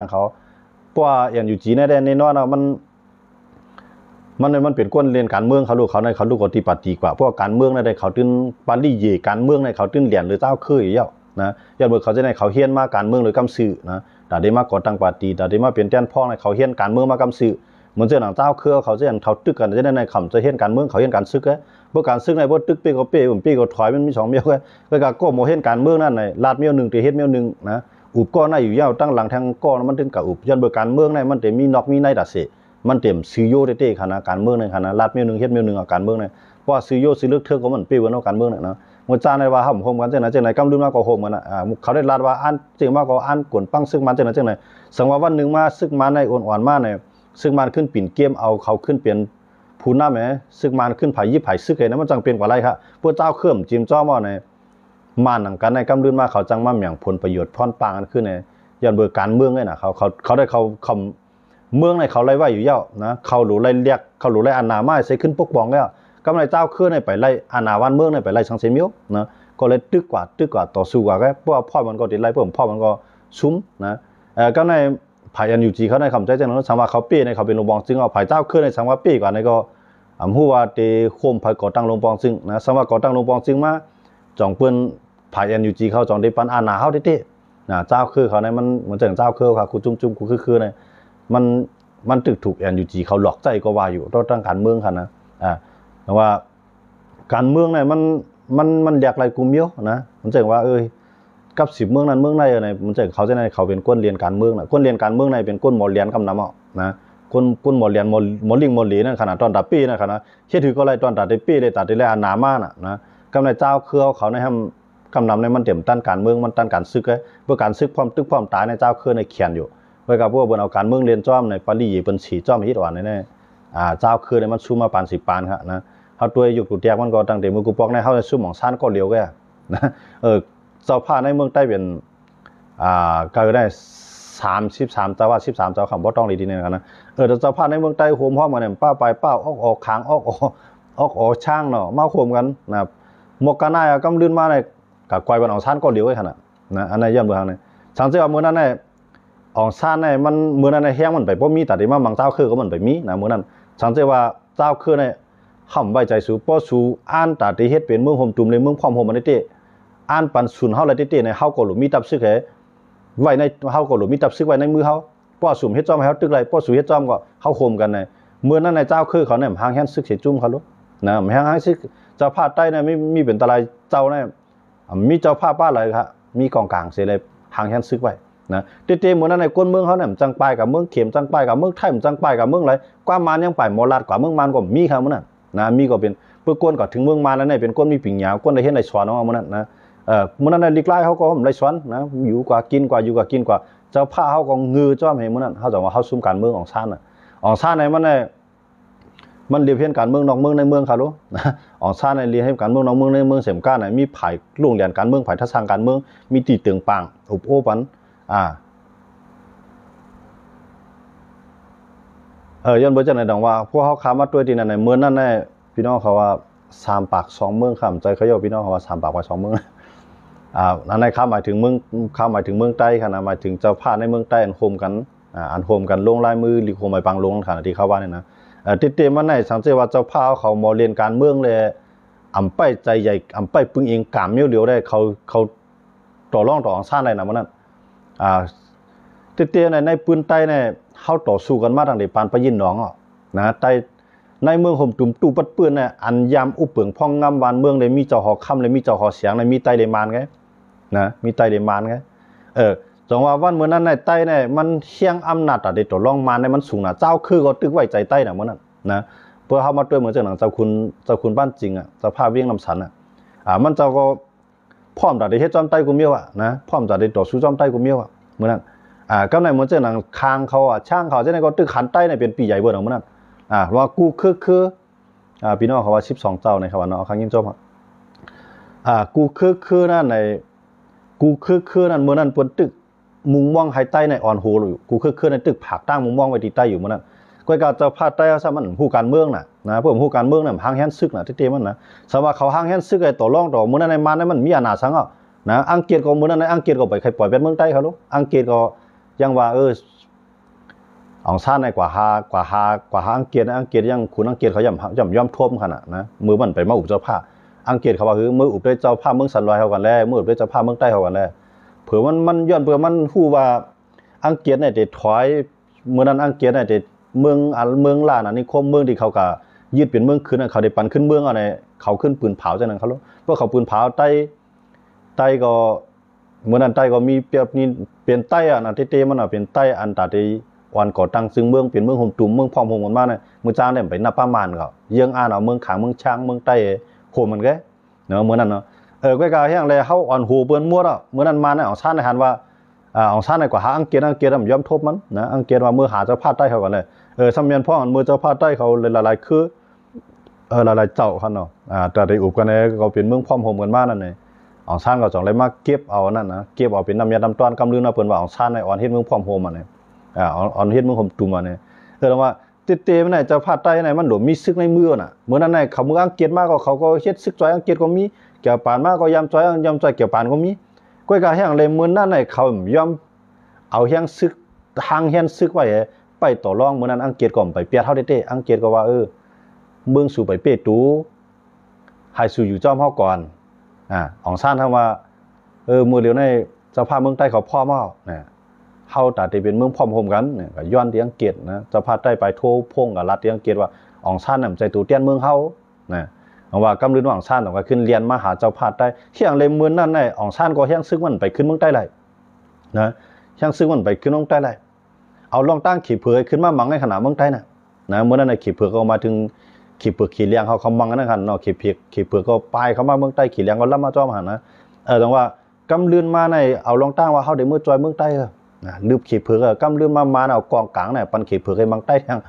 เขาเพราะว่าอย่างอยู่จีนได้แน่นอนมันเป็นก้นเรียนการเมืองเขาลูกกติปฏิกว่าเพราะการเมืองในเขาตื้นปารีเยการเมืองในเขาตื้นเหรียญหรือเจ้าเคยเยอะนะอย่าเบิกเขาจะในเขาเฮียนมาการเมืองหรือกำสื่อนะแต่ได้มาก่อตั้งปฏิแต่ได้มาเป็นแจ้นพ่อในเขาเฮียนการเมืองมากำสื่อเหมือนเจ้าหนังเจ้าเครือเขาจะเห็นเขาตึกกันจะได้ในคำจะเฮียนการเมืองเขาเฮียนการซึกพวกการซึกในพวกตึกเป้ก็เป้ปีก็ถอยมันมี2เมียวเวลาก็โมเฮียนการเมืองนั่นในลาดเมียว1ตีเฮ็ดเมียว1นะอุบก้อนในอยู่ยาวตั้งหลังทางก้อนมันถึงกับอุบยันเบิกการเมืองในมันเต็มมีนอกมีในดัดเสมันเต็มซื้อโยเต้ๆขนาดการเมืองในขนาดลาดเมียว1เฮ็ดเมียว1การเมืองในเพราะซื้อโยซื้อเลือกเทือกก็มันเป้วันเอาการเมืองนะเมื่อจานในว่าห่มกันจังไหนกำลืมมาก็ห่มกันเขาได้ลาดว่าอันจริงมากก็อันกวนปังซึกมันจังไหนสังว่าวันนึงมาซึกมันในอ่อนๆมาในซึ่งมันขึ้นปิ่นเกมเอาเขาขึ้นเปลี่ยนผู้นำแหมซึ่งมันขึ้นไผยิบไผซึกไอ้นั้นมันจังเป็นกว่าไรครับพวกเจ้าเครื่อมจิ้มจ้อมาในมาหนังกันในกำลืมมาเขาจังมาอย่างผลประโยชน์พรปางกันขึ้นในยันเบิกการเมืองไงนะเขาได้เขาคำเมืองในเขาไล่ไว้อยู่เยอะนะเขาหลูไล่เรียกเขาหลูไล่อาณาไม้ใส่ขึ้นปกป้องแล้วกำไรเจ้าเครื่อในไปไล่อาณาวันเมืองในไปไล่สังเสมิวนะก็เลยตึกกว่าต่อสู้กว่าเพราะพ่อมันก็ติดไล่พ่อมันก็ซุ้มนะก็ในภายอันอยู่จีเขาในคำใจจังนั้นสังว่าเขาเปี้ยในเขาเป็นโรงบองซึ่งเอาภายเจ้าเครื่อในสังว่าเปี้ยกว่าในก็หัวเตโคมภายก่อตั้งโรงบองซึ่งนะสังว่าก่อตั้งโรงบองซึ่งมาจ่องเปิ้นภายอันอยู่จีเขาจ่องได้ปันอาณาเฮาเต้ๆนะเจ้าคือเขาในมันเหมือนจังเจ้าคือค่ะกูจุ้มกูคือในมันถูกอันอยู่จีเขาหลอกใจก็ว่าอยู่ต้องตั้งการเมืองค่ะนะแต่ว่าการเมืองเนี่ยมันเรียกอะไรกูเมียวนะมันจังว่ากับ10เมืองนั้นเมืองในอะไรมันจังเขาจะในเขาเป็นก้นเรียนการเมืองน่ะก้นเรียนการเมืองในเป็นก้นหมอเรียนกำนำเอานะก้นหมอเรียนหมอลิงหมอหลีนั่นขนาดตอนตัดปีนั่นขนาดเฮ็ดถือก็ไรตอนตัดได้ปีได้ตัดได้แล้วอานามาน่ะนะกำในเจ้าคือเขาในห้กำนำในมันเต็มต้านการเมืองมันต้านการซึกเพื่อการซึกความตึกความตายในเจ้าคือในเขียนอยู่ไว้กับพวกเบิ่นเอาการเมืองเรียนจ้อมในปารีเปิ้นฉีจ้อมฮิตอ่อนแน่เจ้าคือในมันสู้มาปาน10ปานครับนะเฮาตัวอยู่กูแตกมันก็ตั้งแต่มือกูปอกในเฮาสู้หม่องซ่านก็เร็วแกนะเจ้าผ้าในเมืองใต้เป็นก็ได้33เจ้าว่า13เจ้าคำบ่ต้องดีๆเนี่ยนะเจ้าผ้าในเมืองใต้โฮมพร้อมกันเนี่ยป้าไปป้าออกค้างออกช่างเนาะมาโฮมกันนะหมกกันหน้ากำลื่นมาในกับกวยบันออกซ่านก็เร็วไว้ขนาดนะอันนั้นย้อนเบิ่งนี่สังเกตว่ามื้อนั้นเนี่ยออกซ่านเนี่ยมันมื้อนั้นแห้งมันไปบ่มีแต่ที่มาบางเจ้าคือก็มันไปมีนะมื้อนั้นสังเกตว่าเจ้าคือเนี่ยห่ำไว้ใจสู่ป้อสู่อ่านตาที่เฮ็ดเป็นเมืองโฮมตุ่มในเมืองพร้อมโฮมมันเต้อ่านปันสุนเฮาละเต้ในเฮาก็หลุมีตับซึกไว้ในเฮาก็หลุมีตับซึกไว้ในมือเฮาป้อสุ่มเฮ็ดจอมให้เฮาตึกไรป้อสู่เฮ็ดจอมก็เฮาโฮมกันในเมื่อนั้นในเจ้าคือเขาเนี่ยหางแฮนซึกสิจุ่มเขาลุนะหางซึกเจ้าภาคใต้เนี่ยไม่มีเป็นตรายเจ้าเนี่ยมีเจ้าภาคบ้านอะไรครับมีกองกลางเสิเลยหางแฮนซึกไว้นะเต้ๆเมื่อนั้นในก้นเมืองเฮาเนี่ยจังปายกับเมืองเข็มจังปายกับเมืองไทยจังปายกับเมืองไรกว่ามันยังไปหมอลาดกว่าเมืองมันก็มีครับมื้อนั้นนะมีก็เป็นเพื่อก้นก็ถึงเมืองมาแล้วเนี่ยเป็นก้นมีปิ่งหยาวก้นได้เห็นในสวนเอามื้อนั้นนะมื้อนั้นลิกไล่เฮาก็ไรสวนนะอยู่กว่ากินกว่าอยู่กว่ากินกว่าเจ้าผ้าเฮาก็งือจ้อมให้มื้อนั้นเฮาจะว่าเฮาซุ่มการเมืองของชาติน่ะของชาติในมันเนี่ยมันเรียนเพียนการเมืองนอกเมืองในเมืองค่ะรู้นะของชาติในเรียนให้การเมืองนอกเมืองในเมืองเสมก้าน่ะมีภายโรงเรียนการเมืองภายทัศนการเมืองมีตีตึงปางอบโอ้ปันย้อนบ่จังได๋ดอกว่าพวกเฮาค้ามาด้วยที่นั่นในเมืองนั้นแน่พี่น้องเขาว่า3ปาก2เมืองค่ะใจเขาย่อพี่น้องเขาว่า3ปากว่า2เมืองนั่นในค้าหมายถึงเมืองใต้ค่ะนะหมายถึงเจ้าภาพในเมืองใต้อันโฮมกันอันโฮมกันลงลายมือลิโคมไปปังลงค่ะที่เขาว่านี่นะเต็มๆมันในสังเกตว่าเจ้าภาพเขามาเรียนการเมืองเลยอำไปใจใหญ่อำไปปึงเองกามเมียวเดียวได้เขาต่อรองต่อซ่านได้นะมันนั้นเต็มๆในปืนใต้เนี่ยเฮาต่อสู้กันมาตั้งแต่ปานไปยินหนองนะใต้ในเมืองห่มตุ่มตู้ปัดปื้นเนี่ยอันยามอุปเปิงพ่องงำวานเมืองได้มีเจ้าหอค่ำเลยมีเจ้าหอเสียงเลยมีไตเลมานไงนะมีไตเลมานไงจังว่าวันเมื่อนั้นในใต้เนี่ยมันเฮียงอำนาจได้ต่อรองมาในมันสูงน่ะเจ้าคือก็ตึกไว้ใจใต้น่ะมื้อนั้นนะเพื่อเฮามาด้วยเหมือนจังหนังเจ้าคุณบ้านจริงเจ้าภาพเวียงลำสันมันเจ้าก็พร้อมได้เฮ็ดจอมใต้กูเมียวนะพร้อมได้ต่อสู้จอมใต้กูเมียวมื้อนั้นกำในเหมือนจังหนังคางเขาช่างเขาจังได๋ก็ตึกขันใต้เนี่ยเป็นปีใหญ่เบิดมื้อนั้นว่ากูคือพี่น้องเขาว่า12เจ้าในเขาว่าเนาะครั้งยิ้มจบกูคือนั่นในกูคือนั่นมื้อนั้นเปิ้นตึกมุงม่วงไฮใต้ในอ่อนโหอยู่กูคือในตึกผักตั้งมุงม่วงไว้ที่ใต้อยู่มื้อนั้นก้อยก็จะพาใต้ซะมันฮู้การเมืองน่ะนะพวกฮู้การเมืองน่ะหางแฮนซึกน่ะเต็มๆมันนะสว่าเขาหางแฮนซึกไอ้ต่อรองต่อมื้อนั้นในมันมันมีอำนาจสังนะอังกฤษก็มื้อนั้นในอังกฤษก็ไปใครปล่อยเป็นเมืองใต้เขาลูกอังกฤษก็ ยังว่าอองซ่านในกว่าอังกฤษยังคุณอังกฤษเขาย่อมท่วมขนาดนะมือมันไปมาอุบเจ้าผ้าอังกฤษเขาว่ามืออุบด้วยเจ้าผ้าเมืองสันลอยเขากันแล้วมืออุบด้วยเจ้าผ้าเมืองใต้เขากันแล้วเผื่อมันย้อนเผื่อมันฮู้ว่าอังกฤษเนี่ยได้ถอยเมื่อนั้นอังกฤษเนี่ยได้เมืองล้านนิคมเมืองที่เขาก็ยึดเป็นเมืองขึ้นเขาได้ปั่นขึ้นเมืองเอาเนี่ยเขาขึ้นปืนเผาจังนั้นเขาเพราะเขาปืนเผาใต้ก็เมื่อนั้นใต้ก็มีเปรียบนี่เป็นใต้อ่ะนะเต้มันน่ะเป็นใต้อันตาที่วันก่อตั้งซึ่งเมืองเป็นเมืองห่มตุ่มเมืองพร้อมโฮมกันมาเนี่ยมื้อจ้างเนี่ยไปนับประมาณก็ยังอ่านเอาเมืองขางเมืองช้างเมืองใต้โฮมมันแกเนาะมื้อนั้นเนาะก็กะแฮงเลยเฮาอ่อนหูเปิ้นมัวอ่ะมื้อนั้นมาเนี่ยอองซ่านในหันว่าอองซ่านในกว่าหาอังกฤษมันยอมทบมันนะอังกฤษว่ามือหาเจ้าภาพใต้เขากันเลยสำเนียงพ่อมือเจ้าภาพใต้เขาหลายๆคือหลายๆเจ้าคั่นเนาะแต่ได้อุบกันเนี่ยก็เป็นเมืองพร้อมโฮมกันมานั่นนี่อองซ่านก็จังเลยมาเก็บเอานั่นนะเก็บเอาเป็นน้ำยาน้ำต้อนกำลือเนาะเปิ้นว่าอองซ่านในอ่อนเฮ็ดเมืองพร้อมโฮมอันนี้อ่อนเฮ็ดเมืองห่มตุ่มอันนี้ว่าเตมันน่ะเจ้าภาพใต้ไหนมันหลมีซึกในมือน่ะเมื่อนั้นน่ะเขาเมืองอังกฤษมาก็เขาก็เฮ็ดซึกจอยอังกฤษก็มีเกี่ยวปานมาก็ยำจอยเกี่ยวปานก็มีก้อยกะแห้งเลยมื้อนั้นน่ะเขายอมเอาแห้งซึกทางแห้งซึกไว้ไปต่อรองมื้อนั้นอังกฤษก็ไปเปียดเฮาเต้อังกฤษก็ว่าเมืองสู่ไปเปตูให้สู่อยู่จอมเฮาก่อนอองซ่านทำว่ามื้อเดียวในเจ้าภาพเมืองใต้เขาพร้อมเฮาเฮาตาที่เป็นเมืองพร้อมโฮมกันเนี่ยก็ย้อนที่อังกฤษนะเจ้าภาพใต้ไปโทพงกับรัฐที่อังกฤษว่าอองซ่านน่ะใจตูเตียนเมืองเฮานะว่ากำลืนว่าอองซ่านก็ขึ้นเรียนมาหาเจ้าภาพใต้เฮียงเลยมื้อนั้นน่ะอองซ่านก็เฮียงซึกมันไปขึ้นเมืองใต้ไล่นะเฮียงซึกมันไปขึ้นเมืองใต้ไล่เอาลองตั้งขี้เผือกขึ้นมามังในขณะเมืองใต้น่ะนะมื้อนั้นน่ะขี้เผือกก็มาถึงขี้เผือกขี้เลี้ยงเขามังกันนั่นคั่นเนาะขี้เผือกก็ปลายเข้ามาเมืองใต้ขี้เลี้ยงก็รับมาจ้อมหั่นนะแต่ว่ากำลืนมาในเอาลองตั้งว่าเฮาได้มื้อจอยเมืองใต้ลืบขี้เผือกกำลืมมาเอากองกลางเนี่ยปันขี้เผือกให้มังใต้ทาง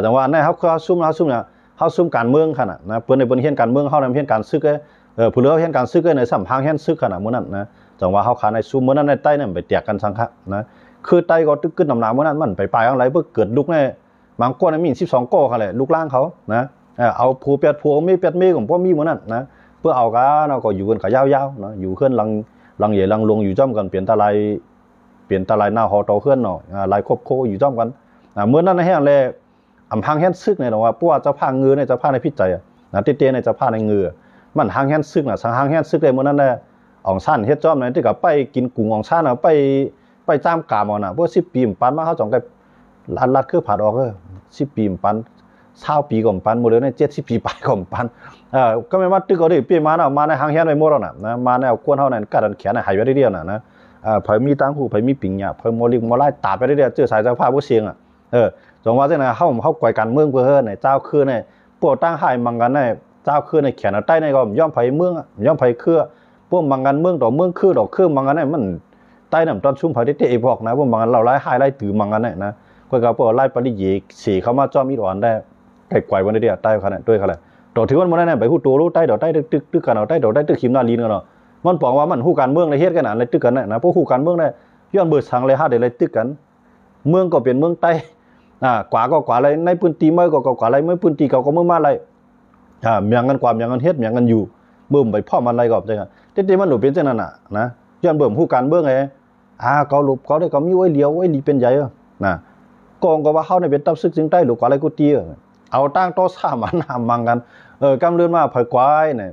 แต่ว่าในเฮาซุ่มเนี่ยเฮาซุ่มการเมืองคั่นน่ะนะเปิ้นเฮียนการเมืองเฮานำเฮียนการซึกผู้เหลือเฮียนการซึกในสัมพังเฮียนซึกคั่นน่ะมื้อนั้นนะจังว่าเฮาขาในซุ่มมื้อนั้นในใต้เนี่ยไปแตกกันสังคะนะคือใต้ก็ตึกขึ้นน้ำหนามื้อนั้นมันไปปลายจังได๋เพิ่นเกิดลุกในบางก้อนมี12ก้อคั่นแหละลูกล่างเขานะเอาผู้เปียดผัวมีเปียดมีของพ่อมีมื้อนั้นนะเพื่อเอากันเราก็อยู่กันก็ยาวๆเนาะอยู่ขึ้นลังเหยลังลงอยู่จ้อมกันเปลี่ยนตะไลหน้าหอโตเฮือนเนาะหลายครบโคอยู่จ้อมกันมื้อนั้นแฮงแลอำพังแฮนซึกเนี่ยว่าปัวเจ้าพาเงือในเจ้าพาในพิจัยนะเต้ๆในเจ้าพาในเงือมันหางแฮนซึกน่ะสังหางแฮนซึกได้มื้อนั้นแหละอองซ่านเฮ็ดจ้อมนั้นที่ก็ไปกินกุ้งอองซ่านไปจ้ามกามเอาน่ะพวก10ปีปันมาเฮาจ่องก็ลัดคือผาดออก10ปีปัน20ปีก็ปันหมดเลยใน70ปีปลายก็ปันก็ไม่มาตึกเอาดิปีมาน่ะมาในหางแฮนไว้หมดแล้วน่ะนะมาแนวกวนเฮานั่นกัดแขนหายไว้เดียวน่ะนะไผมีตังหูไผมีปิงหยาไผมอลิกมอลายตาไปเรื่อยๆเจอสายเจ้าภาพบ่เสียงจังว่าจังได๋เฮาก่อยกันเมืองเพิ่นเจ้าคือในพวกตั้งหายมังกันในเจ้าคือในแขนใต้ในก็ย่อมไผเมืองย่อมไผคือพวกมังกันเมืองดอกเมืองคือดอกคือมังกันในมันใต้นำตอนชุมไผได้เตะบอกนะพวกมังกันเราหลายหายหลายตือมังกันนะก็ก็พวกหลายปริเยกสีเข้ามาจ้อมอีอ่อนได้ไก่ก่อยบ่ได้ใต้คั่นด้วยคั่นแหละดอกที่มันบ่ได้ไปฮู้ตัวรู้ใต้ดอกใต้ตึกกันเอาใต้ดอกใต้ตึกขิมนาลีนกันเนาะมันบอกว่ามันฮู้การเมืองในเฮ็ดกันน่ะเลยตึกกันนะพวกฮู้การเมืองได้ย้อนเบิดสังเลยหาได้เลยตึกกันเมืองก็เป็นเมืองใต้กว่าก็กว่าอะไรในพื้นที่ไม่ก็กว่าอะไรไม่พื้นที่ก็เมืองมาอะไรเมียงกันความเมียงกันเฮ็ดเมียงกันอยู่เบิ่มไปพร้อมอะไรก็จังซั่นแต่มันหลุเป็นจังนั้นน่ะนะย้อนเบิ่มฮู้การเมืองเขาหลุเขาได้ก็มีไว้เลียวไว้ลีเป็นใหญ่นะกองก็ว่าเฮาได้เป็นตับซึกจึงใต้หลุกว่าอะไรกูตีเอาตั้งโต๊ะสามันหามมังกันกำเรือนมาเผยกวายเนี่ย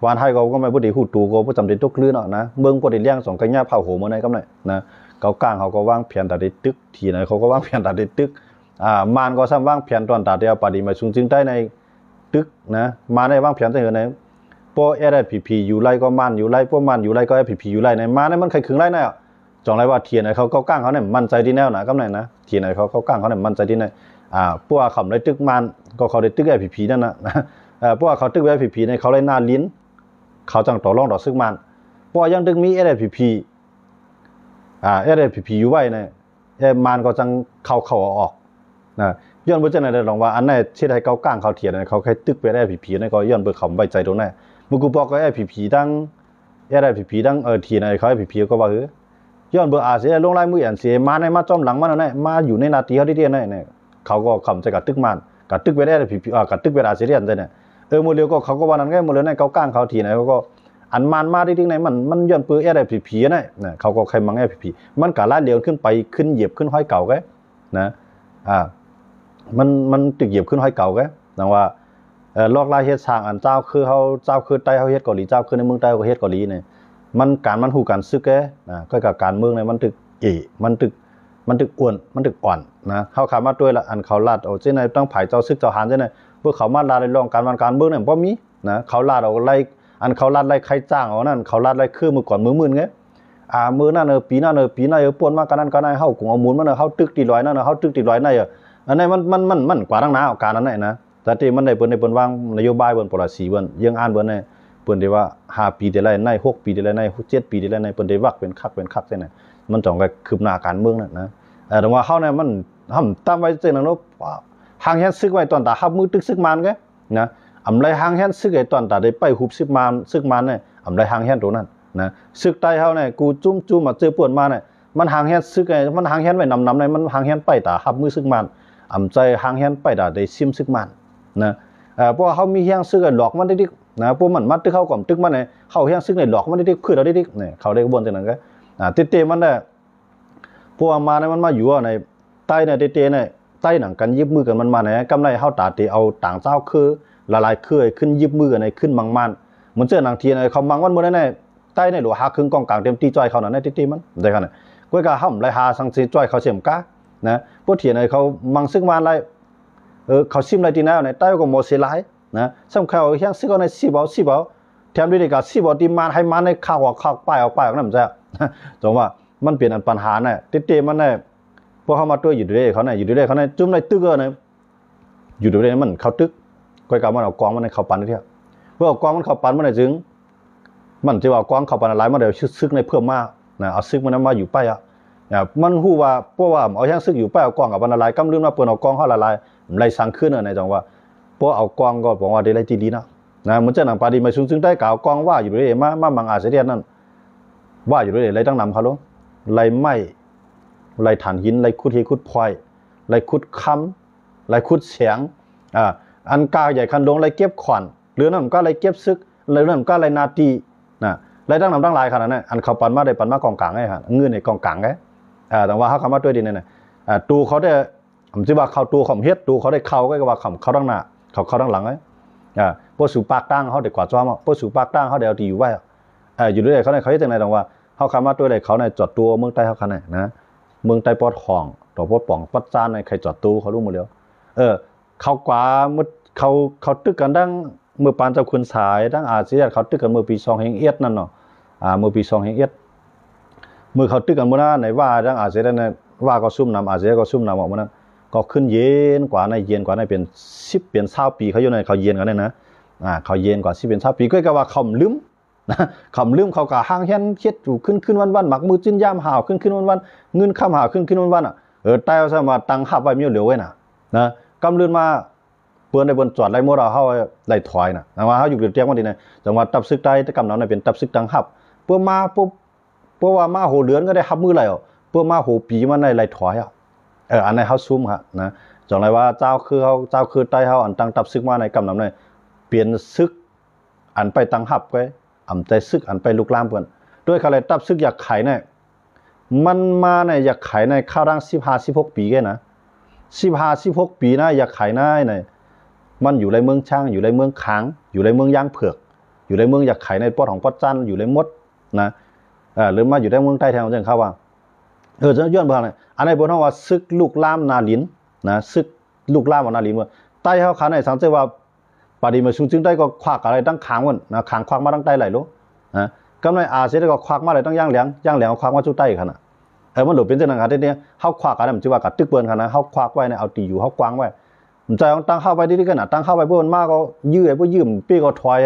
วานไทยก็ไม่บ่ได้ฮู้ตูก็บ่จำเป็นตกลือเนาะนะเบิ่งบ่ได้เลี้ยงสองกัญญาเผาโหมื้อไหนกำไหนนะเกากลางเขาก็วางแผนตาได้ตึกที่ไหนเขาก็วางแผนตาได้ตึกมานก็ซ้ำวางแผนตอนตาได้เอาปาดีมาสูงจึงได้ในตึกนะมาได้วางแผนจังได๋ปอ SPP อยู่ไล่ก็มันอยู่ไล่พวกมันอยู่ไล่ก็ SPP อยู่ไล่ในมาได้มันใครขึงไล่แน่จองไรว่าเทียนไหนเขาเกากลางเขาเนี่ยมั่นใจที่แนวนะกำไหนนะเทียนไหนเขาเกากลางเขาเนี่ยมั่นใจที่ไหนพวกเขาได้ตึกมันก็เขาได้ตึก SPP นั่นน่ะพวกเขาตึก SPP ในเขาเลยหน้าลิ้นเขาจังต่อรองดอกซึกมันพอยังตึกมี SPP SPP อยู่ไว้เนี่ยมันก็จังเข้าออกนะย้อนบ่จังได๋ลองว่าอันไหนเฮ็ดให้เกากลางเขาเทียนเขาแค่ตึกเป็น SPP นั่นก็ย้อนเบิ่เขาไว้ใจตรงนั้นมึงกูบอกก็ SPP ดัง SPP ดังที่ไหนเขา SPP ก็ว่าย้อนเบิ่อาเสียลงลายมืออันเสียมาในมาจ้อมหลังมันนั่นมาอยู่ในนาทีเขาที่เนี่ยเขาก็คำใจกับตึกมันกับตึกเป็น SPP กับตึกเป็นอาเซียนจังเนี่ยมื้อเดียวก็เขาก็ว่านั้นไงมื้อเดียวในเกากลางเขาที่ไหนเขาก็ อันมันมาได้ที่ไหนมันย้อนเปื้อแอได้ผีๆนะเขาก็ใครมังแอผีมันกะลาดเลียวขึ้นไปขึ้นเหยียบขึ้นห้อยเก่าแกนะมันตึกเหยียบขึ้นห้อยเก่าแกนะว่าลอกลายเฮ็ดสร้างอันเจ้าคือเขาเจ้าคือใต้เขาเฮ็ดเกาหลีเจ้าคือในเมืองใต้เขาเฮ็ดเกาหลีเนี่ยมันการมันหูการซึกแกนะก็กับการเมืองเนี่ยมันตึกมันตึกอ้วนมันตึกอ่อนนะเขาขามาด้วยละอันเขาลาดเอาเจ้าในต้องไผ่เจ้าซึกเจ้าหานเจ้าในพวกเขามาลาดในรองการเมืองเนี่ยบ่มีนะเขาลาดเอาไล่อันเขาลาดไล่ใครจ้างเอานั่นเขาลาดไล่คือมือก่อนมือมื่นไงมือนั่นปีนั่นปีนั่นป่วนมากันนั่นกันนั่นเฮากุงเอาหมุนมันเฮาตึกตีลอยนั่นเฮาตึกตีลอยนั่นอันนี้มันกว่าตั้งนานการนั้นนะแต่ที่มันได้เปิ้นวางนโยบายเปิ้นปรสีเปิ้นยังอ่านเปิ้นเนี่ยเปิ้นได้ว่า5ปีได้ไรใน6ปีได้ไรใน7ปีได้ไรในเปิ้นได้วักเป็นคักจังได๋มันต้องก็คืบหน้าการเมืองนะแต่ว่าเฮาเนี่ยมันทำตามไว้จังนั้นเนาะหางแฮนซึกไว้ตอนตาฮับมือตึกซึกมันแกนะอำไรหางแฮนซึกไอ้ตอนตาได้ไปหุบซึกมันเนี่ยอำไรหางแฮนตัวนั้นนะซึกใต้เฮาเนี่ยกูจุ้มมาเจอป่วนมาเนี่ยมันหางแฮนซึกไอ้มันหางแฮนไว้นำในมันหางแฮนไปตาฮับมือซึกมันอำใจหางแฮนไปตาได้ซิมซึกมันนะเพราะเขามีเฮียงซึกหลอกมันได้ดินะพวกมันมัดตึกเขาก่อมตึกมันเนี่ยเขาเฮียงซึกในหลอกมันได้ดิคือเราได้ดิเนี่ยเขาได้กระบวนจังนั้นก็เตมันได้พวกมาเนี่ยมันมาอยู่ในใต้เนี่ยเตเนี่ยใต้หนังกันยิบมือกันมันมาเนี่ยกำไรเฮาตาเตเอาต่างเจ้าคือละลายเคยขึ้นยิบมือกันในขึ้นมังมันเหมือนเจอหนังทีในเขามังวันมื้อนั้นเนี่ยใต้ในหลวงหาครึ่งกองกลางเต็มตีจ้อยเขาน่ะในเตมันได้คั่นน่ะก้อยกะห่ำไรหาสังสิจ้อยเขาเสียมกะนะพวกเถียนในเขามังซึกมันไรเขาซิมไรตีน่าเนี่ยใต้ก็โมเสลายนะสำคัญเอาเฮียงซึกเอาใน10เอาแถมด้วยนี่ก็10เอาที่มันให้มันในข้าวป้ายออกนั่นมันจะจังว่ามันเปลี่ยนอันปัญหาเนี่ยเตมันเนี่ยพวกเขามาตัวอยู่ด้วยเขาเนี่ยอยู่ด้วยเขาเนี่ยจุ่มในตึกเนี่ยอยู่ด้วยมันเขาตึกก้อยกะมันเอากองมันในเขาปันเที่ยวเพื่อเอากองมันเขาปันมันได้ถึงมันจะเอากองเขาปันอะไรมาเดี๋ยวซึกในเพิ่มมากนะเอาซึกมันมาอยู่ป้ายอ่ะมันฮู้ว่าเพราะว่าเอาเฮียงซึกอยู่ป้ายเอากองกับมันอะไรกำลืมมาเปิ้นเอากองเขาละลายไรสังขึ้นในจังว่าพวกเอากองก็บอกว่าได้ไรที่ดีนะเหมือนเจ้าหนังปาดีมาซึ่งได้กล่าวกองว่าอยู่ด้วยมาบางอาเซียนนั่นว่าอยู่ด้วยไรตั้งนำเขาลงไรไม้ไรฐานหินไรคุดเฮคุดพลอยไรคุดคำไรคุดเสียงอันกาใหญ่คันดงไรเก็บขวัญหรือนั่นก็ไรเก็บซึกหรือนั่นก็ไรนาตีนะไรตั้งนำตั้งหลายขนาดนั้นอันเขาปันมาได้ปันมากองกลางไงฮะเงื่อนในกองกลางไงแต่ว่าเขาคำว่าด้วยดีเนี่ยตูเขาได้ผมจะว่าเขาตัวของเฮ็ดตัวเขาได้เข้าก็ว่าเขาตั้งหน้าเขาตั้งหลังไอ้พวกสูปากตั้งเขาเด็กกว่าจ้อมพวกสูปากตั้งเขาเดี๋ยวตีอยู่ไว้อยู่ด้วยเขาในเขาเฮ็ดจังได๋ตรงว่าเขาคำว่าตัวใดเขาในจอดตัวเมืองใต้เขาคันไหนนะเมืองใต้ปอดห้องตัวปอดป่องปัดจานในใครจอดตู้เขารู้หมดแล้วเขากว่ามือเขาตึกกันดังเมื่อปานเจ้าคุณสายดังอาเซียนเขาตึกกันเมื่อปี2021นั่นเนาะเมื่อปี2021เมื่อเขาตึกกันมื้อนั้นไหนว่าดังอาเซียนเนี่ยว่าก็ซุ่มนำอาเซียนก็ซุ่มนำออกมานั้นก็ขึ้นเย็นกว่าในเป็น10เป็น20ปีเขาอยู่ในเขาเย็นกันนะเขาเย็นกว่า10เป็น20ปีก็ว่าเขาลืมนะเขาลืมเขาก็ห่างแฮนเฮ็ดอยู่ขึ้นวันๆหมักมือจิ้นย่ามหาวขึ้นวันๆเงินค่ำหาวขึ้นวันๆแต่ซะมาตั้งหับไว้มีเหลียวไว้นะกำลืนมาเปิ้นได้บนจอดไล่หมดเฮาได้ถอยนะว่าเฮาอยู่เตียงว่าดีนะจังหวัดตับซึกใต้แต่กำนั้นเป็นตับซึกตั้งหับเปิ้นมาปุ๊บเพราะว่ามาโหเดือนก็ได้หับมือไหลอ่ะเปิ้นมาโหปีมันได้ไล่ถอยอ่ะอันนี้เฮาซุ่มฮะนะจังไรว่าเจ้าคือใต้เฮาอันตั้งตับซึกมาในกำนั้นเนี่ยเปลี่ยนซึกอันไปตั้งหับไว้อำใจซึกอันไปลุกลามเปิ้นด้วยเขาเลยตับซึกอยากไขเนี่ยมันมาเนี่ยอยากไขในข้าวรัง15-16ปีแก่นะ15-16ปีนะอยากไขนายเนี่ยมันอยู่ในเมืองช่างอยู่ในเมืองค้างอยู่ในเมืองย่างเผือกอยู่ในเมืองอยากไขในปอดของปอดจันอยู่ในมดนะหรือมาอยู่ในเมืองใต้แถวจังเขาว่าจะย้อนบ่เนี่ยอันนี้บ่ฮู้ว่าซึกลูกลามนาลินนะซึกลูกลามนาลินว่าใต้เฮาคันให้สังเกตว่าปาดีมาสูงจึงได้ก็ควักอะไรตั้งค้างมันนะค้างควักมาตั้งใต้ไหลโลนะกำไรอาเซียนก็ควักมาเลยตั้งย่างเหลียงควักมาจุใต้คั่นน่ะมันหลุดเป็นจังนั้นครับเนี่ยเฮาควักอะไรมันสิว่ากับตึกเปิ้นคั่นนะเฮาควักไว้เนี่ยเอาตีอยู่เฮากวางไว้มันใจตั้งเข้าไปดีๆกันน่ะตั้งเข้าไปเพิ่นมาก็ยื้อให้บ่ยืมเป้ก็ถอย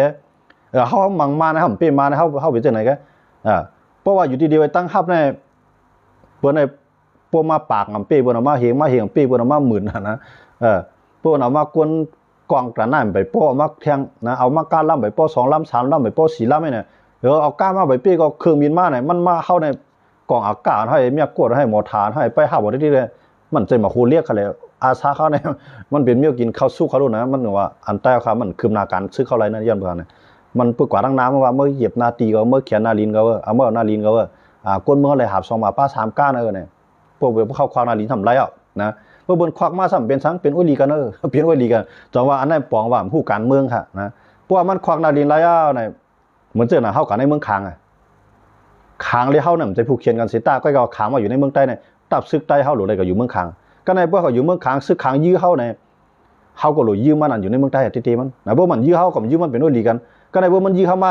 เฮามังมานะเฮาเป้มานะเฮาเป็นจังไหนกะเพราะว่าอยู่ดีๆไว้ตั้งฮับเนี่ยเปิ้นไอ้พวกมาปากอำเป้เปิ้นเอามาเฮงเป้เปิ้นเอามาหมื่นนะเปิ้นเอามากวนกองกระนั่นไปป้อมาแทงนะเอามาก้าล่ำไปป้อ2ล่ำ3ล่ำไปป้อ4ล่ำเนี่ยเอาก้ามาไปเป้ก็เครื่องบินมาเนี่ยมันมาเข้าในกองอากาศให้เมียกดให้หมอทานให้ไปหาบ่ได้เลยมันใจมาคูเรียกเขาเลยอาซาเขาเนี่ยมันเป็นเมียกินข้าวสู้เขาดูนะมันว่าอันใต้เขามันคืมนาการซื้อเข้าไรนั่นย้อนเบิ่งเนี่ย มันปึกกว่าดังน้ำว่าเมื่อเหยียบนาตีก็เมื่อเขียนนาลินก็เอาเมื่อนาลินก็ก้นเมื่ออะไรหาบซองมาป้า3 ก้านเนี่ยพวกเข้าควางนาลินทำไรอ่ะนะเมื่อบนควักมาซ้ำเป็นสังเป็นอุ้ยลีกันเป็นอุ้ยลีกันจังว่าอันนั้นปองว่าผู้การเมืองค่ะนะเพราะว่ามันควักนาลินไรอ่ะเนี่ยเหมือนเจอหน้าเข้ากันในเมืองคางอ่ะคางเลยเข้าเนี่ยมันจะผู้เขียนกันเสียตาก็เอาคางมาอยู่ในเมืองใต้เนี่ยตับซึกใต้เข้าหรืออะไรก็อยู่เมืองคางก็ในพวกเขาอยู่เมืองคางซึกคางยื้อเข้าเนี่ยเขาก็หลุดยื้อมันอยู่ในเมืองใต้ทีมันนะพวกมันยื้อเข้ากับยื้อมันเป็นอุ้ยลีกันก็ในพวกมันยื้อเข้ามา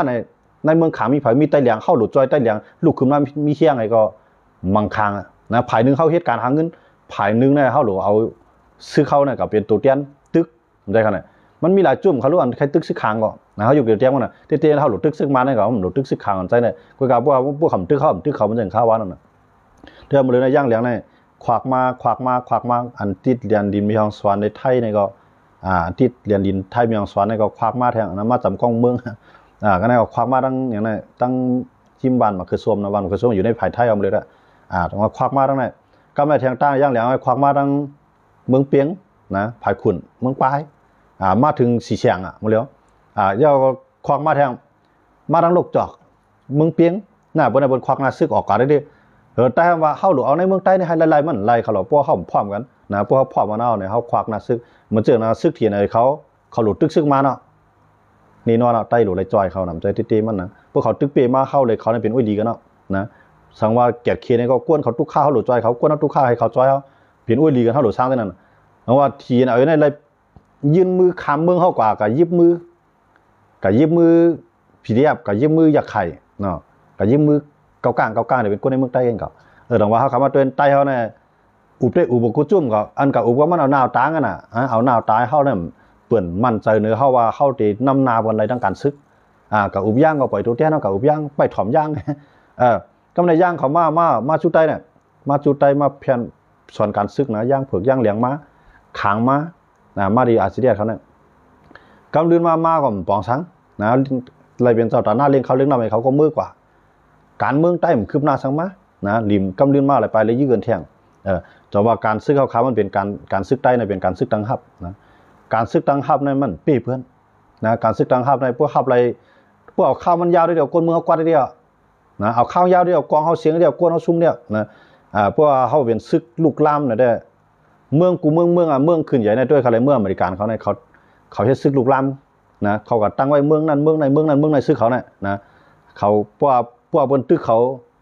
ในเมืองขางมีไผ่มีไต้เหลียงเข้าหลุดจอยไต้เหลียงลูกขึ้นมามีเคียงไงก็มังคางนะไผ่นึงเข้าเหตุการณ์หาเงินไผ่นึงเนี่ยเข้าหลุดเอาซื้อเข้าเนี่ยกับเป็นตัวเตี้ยนตึกได้ขนาดมันมีหลายจุ่มเขารู้อันใครตึกซื้อคางก็นะเขาอยู่เกี่ยวเตี้ยงมันน่ะเตี้ยเข้าหลุดตึกซื้อมาเนี่ยก็หลุดตึกซื้อคางกันใจเนี่ยคุยกับพวกขำตึกเขามันจะข้าววันนั่นน่ะเรื่องมันเลยนะย่างเหลียงเนี่ยขวากมาอันติดเรียนดินมีห้องสวรรค์ในไทยเนี่ยก็ติดเรียนดินไทยมีห้องสวรรค์เนี่ยก็ขวากมาแทงนะมาจำกองเมืองก็ในก็ควักมาตั้งอย่างนั้นตั้งจิ้มบานมาคือส้มนะบานคือส้มอยู่ในไผ่ไทยเอาเลยละต้องมาควักมาตั้งไหนก็ไม่แทงตั้งย่างเหลียงควักมาตั้งเมืองเปียงนะไผ่ขุนเมืองปลายมาถึงสีเชียงมาเลี้ยวย่าก็ควักมาแทงมาตั้งลูกจอกเมืองเปียงบนควักนาซึกออกกันได้ดิแต่ว่าเข้าหรือเอาในเมืองใต้ในให้ไล่มันไล่เขาหรอพวกเขาพร้อมกันนะพวกเขาพร้อมมาเอาเนี่ยเขาควักนาซึกเหมือนเจอนาซึกเทียนอะไรเขาหลุดตึกซึกมาเนาะนี่นอนใต้หลุดไรจอยเขาหนำใจตีมันนะพวกเขาตึกเปมาเข้าเลยเขาเนี่ยเป็นอุ้ยดีกันเนาะนะสังว่าแกะเคียนก็กวนเขาตุกข้าวเขาหลุดจอยเขากวนเอาตุกข้าวให้เขาจอยเขาเป็นอุ้ยดีกันเขาหลุดสร้างได้นั่นเพราะว่าทีน่ะในไรยืนมือคำเมืองเข้ากว่ากับยิบมือผีเรียบกับยิบมืออยากไข่เนาะกับยิบมือเกาก้างเนี่ยเป็นคนในเมืองใต้เองกับแต่ว่าเขาคำว่าตัวใต้เขาเนี่ยอุบได้อุบกุจุ่มก็อันกับอุบว่ามันเอาหนาวตางกันน่ะเอาหนาวตายเขาเนี่ยเปื่อนมั่นใจเนื้อเขาว่าเข้าตีน้ำนาบนอะไรตั้งการซึกกับอุบย่างก็ปล่อยตัวเตี้ยเนาะกับอุบย่างไปถ่อมย่างก็ในย่างเขามาจุดใต้เนี่ยมาจุดใต้มาเพียนสอนการซึกนะย่างเผือกย่างเหลียงมาขางมาดีอาซิเดียเขาเนี่ยกำลืนมาก่อนปองสังนะอะไรเป็นเจ้าตาหน้าเลี้ยงเขาเลี้ยงน้ำให้เขาก็มือกว่าการเมืองใต้มันคืบหน้าสังมานะริมกำลืนมาอะไรไปเลยยื้อเกินเที่ยงแต่ว่าการซึกเขามันเป็นการซึกใต้เนี่ยเป็นการซึกตังหับนะการซึกตังหับในมันปีเพื่อนนะการซึกตังหับในพวกหับอะไรพวกเอาข้าวมันยาวได้เดียวก้นมือเขากวาดได้เดียวนะเอาข้าวยาวได้เดียวกองเขาเสียงได้เดียวก้นเขาซุ้มเดียวนะพวกเขาเป็นซึกลูกล้ำเนี่ยได้เมืองกูเมืองเมืองขึ้นใหญ่ในด้วยอะไรเมืองอเมริกันเขาเนี่ยเขาใช้ซึกลูกล้ำนะเขาก็ตั้งไว้เมืองนั้นเมืองในซึกเขาเนี่ยนะเขาพวกบนตึกเขา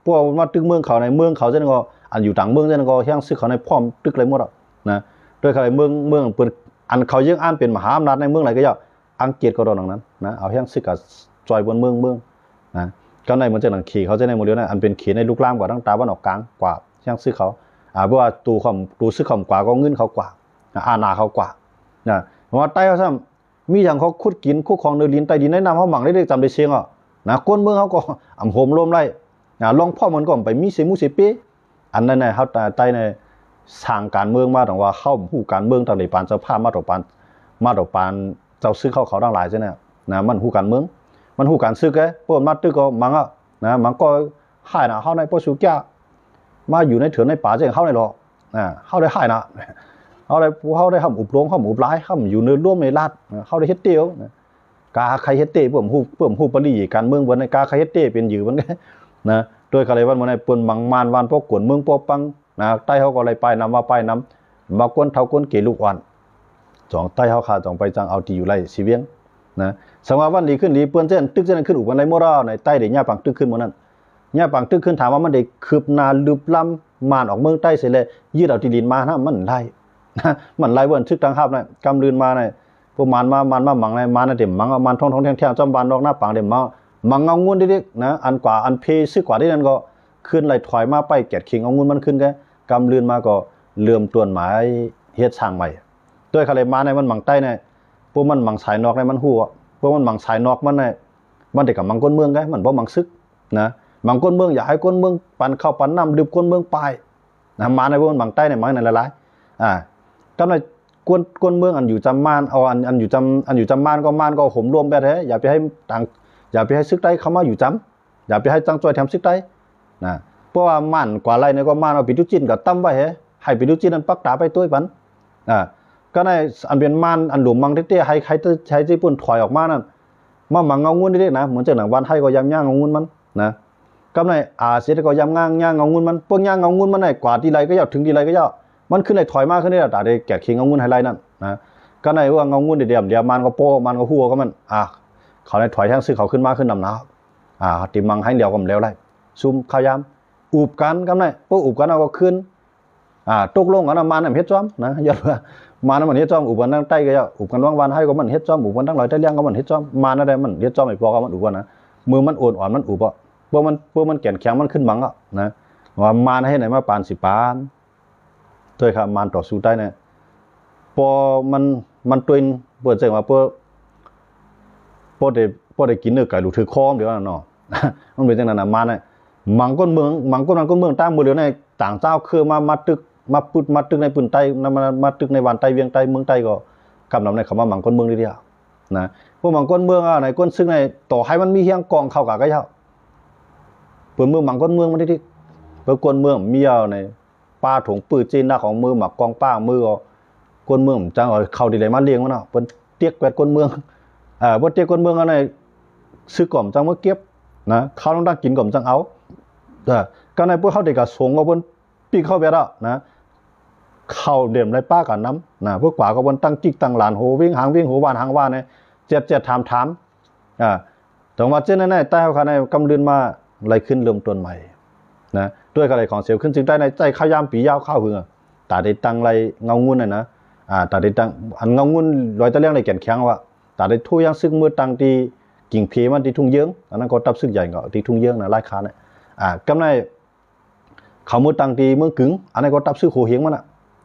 พวกมาตึกเมืองเขาในเมืองเขาจะนั่นก็อันอยู่ต่างเมืองจะนั่นก็แห้งซึกเขาในพร้อมตึกอะไรหมดอ่ะนะด้วยอะไรเมืองเปิดอันเขายังอ่านเป็นมหาอำนาจในเมืองอะไรก็ย่ออังกฤษก็โดนตรงนั้นนะเอาแห้งซึกกับจอยบนเมืองนะก็ในเหมือนจะหนังขี่เขาจะในโมเดลนั้นอันเป็นขี่ในลูกล่างกว่าตั้งตาบ้านออกกลางกว่าแห้งซึกเขาเพราะว่าตูซึกเขากว่าก็เงินเขากว่าอาณาเขากว่านะเพราะว่าใต้เขาซ้ำมีอย่างเขาขุดกินคู่ของเดินดินใต้ดินแนะนำเขาหมั่งได้จำได้เชียงอ่ะนะก้นเมืองเขาก็อ่ำโหมลมไล่ลองพ่อมันก็ไปมีเสมุสิปีอันนั้นเนี่ยเขาใต้ในสร้างการเมืองมาแต่ว่าเข้าผู้การเมืองต่างในปานเจ้าภาพมาต่อปานเจ้าซื้อเขาทั้งหลายใช่ไหมนะมันผู้การเมืองมันผู้การซื้อแกพวกมาตื้อก็มังอ่ะนะมังก็ให้นะเข้าในพวกสุกี้มาอยู่ในเถื่อนในป่าจะเข้าในหรอเข้าได้ให้นะเข้าได้ทำอุบลงเข้าอุบร้ายเข้าอยู่ในร่วมในลาดเข้าได้เฮ็ดเตี้ยวกาใครเฮ็ดเตี้ยเพิ่มผู้ปริยการเมืองบนในกาใครเฮ็ดเตี้ยเป็นอยู่มันนะโดยอะไรวันในเปิ้นมังมานวันพวกกวนเมืองพวกปังนะใต้เขาก็อะไรไปนำว่าไปนำบางคนเท่าคนเกลูกอ่อนจองใต้เขาขาจองไปจังเอาตีอยู่ไรสีเวียงนะสมมติวันดีขึ้นดีเปิ้นเส้นตึกเส้นขึ้นอุกันไรโมราในใต้เดี๋ยวย่าปังตึกขึ้นหมดนั้นย่าปังตึกขึ้นถามว่ามันได้คืบนาลึบล้ำมานออกเมืองใต้เสร็จเลยยืดเอาตีดินมานะมันไล่มันไล่เบิ้นซึกตังหับนะกำลืนมาในพวกมันมาหมังในมันเดี๋ยวมังเอามันท่องแท่งจำบานนอกหน้าปังเดี๋ยวมังเอางุ่นดิๆนะอันกว่าอันเพซึกกว่าที่นั่นก็ขึ้นไหลถอยมาไปแกะขิงเอางุ่นมันขึ้นแกกำลืนมาก็เลื่อมตวนหมายเฮ็ดสร้างใหม่ด้วยอะไรมาในมันหมังใต้เนี่ยพวกมันหมังสายนอกในมันหัวพวกมันหมังสายนอกมันเนี่ยมันเด็กกับมังก้นเมืองไงมันเพราะมังซึกนะมังก้นเมืองอยากให้ก้นเมืองปั่นเข้าปั่นน้ำดื่มก้นเมืองไปนะมาในพวกมันหมังใต้เนี่ยมาในหลายๆก็ในก้นเมืองอันอยู่จำมานเอาอันอยู่จำมานก็ห่มรวมแบบนี้อย่าไปให้ซึกใต้เข้ามาอยู่จำอย่าไปให้จังจอยแถมซึกใต้นะเพราะว่ามันกว่าไรเนี่ยก็มันเอาปิดทุจินกับตั้มไว้ให้ปิดทุจินนั้นปักตาไปตัวปันก็ในอันเป็นมันอันหลุมมังเตี้ยให้ใครใช้ที่ปุ่นถอยออกมานั่น มาหมังเงางุ่นได้นะเหมือนเจ้าหนังวันให้ก็ยำย่างเงางุ่นมันนะกำในเสร็จก็ยำย่างเงางุ่นมันพวกย่างเงางุ่นมันไหนกว่าที่ไรก็ยาวถึงที่ไรก็ยาวมันขึ้นในถอยมากขึ้นได้แต่ได้แกะเคียงเงางุ่นให้ไรนั่นนะก็ในว่าเงางุ่นเดียวมันก็โป้มันก็หัวก็มันเขาในถอยทั้งซื้อเขาขึ้นมาขึ้นนำหนาวติมังให้เดียวก็มันแล้วไรซุ่มข้าวยำอุบกันกำในพวกอุบกันเอาก็ขึ้นตกลงกันมันน่ะเฮ็ดจ้อมนะอย่าว่ามันมันเฮ็ดจ้อมอุบกันตั้งใต้ก็อุบกันวันให้ก็มันเฮ็ดจ้อมอุบกันตั้งหลายใต้เลี้ยงก็มันเฮ็ดจ้อมมันอะไรมันเฮ็ดจ้อมไอ้พอก็มันอุบกันนะมือมันอ่อนมันอุบอ่ะพวกมันแก่นแข็งมันขึ้นมังอ่ะนะว่ามันให้ไหนมาปานสิปานด้วยครับมันต่อสู้ได้เนี่ยพอมันตัวเปิดใจว่าพอได้กินเนื้อไก่ลูกถือคอมเดี๋ยวเนาะมันเป็นจังนั้นน่ะมันน่ะมังก้นเมืองตามมือเดียวในต่างเจ้าคือมาตึกมาตึกในปืนใต้มาตึกในวันใต้เวียงใต้เมืองใต้ก็กำนำในคำว่ามังก้นเมืองนี่เดียวนะพวกมังก้นเมืองในก้นซึ่งในต่อให้มันมีเฮียงกองเข้ากะก็เจ้าเปิดมือมังก้นเมืองมันที่เปิดก้นเมืองมีเอาในป้าถงปืนจีนหน้าของมือหมักกองป้ามือก็ก้นเมืองจังเข้าดีเลยมาเลี้ยงมันเนาะเปิ้นเตียกแวดก้นเมืองบ่เตียกก้นเมืองอะไรซื้อก่อมจังมาเก็บนะเขาต้องกินก่อมจังเอาก็ในพวกเขาเด็กก็ส่งก็บนปีเข้าไปแล้วนะเข้าเด่มในป้ากันน้ำนะพวกกว่าก็บนตั้งจิกตั้งหลานโหวิ่งหางวิ่งโหวานหางว่านเนี่ยเจ็บถามแต่ว่าเจ้าในใต้เขาในกำลืนมาไหลขึ้นเริ่มต้นใหม่นะด้วยอะไรของเสียวขึ้นจึงได้ในใจข้าวยามปียาวข้าวหึงตาได้ตั้งไรเงางุ่นนะตาได้ตั้งอันเงางุ่นลอยตะเลี้ยงในแก่นแข็งว่ะตาได้ทุ่ยังซึกมือตั้งตีกิ่งเพมันที่ทุ่งเยื้องอันนั้นก็ตับซึกใหญ่ก็ที่ทุ่งเยื้องนะไล่คาเนี่ยกำในเขามือตั้งตีเมืองกึ๋งอันนั้นก็ตับซึกโหเฮียงมัน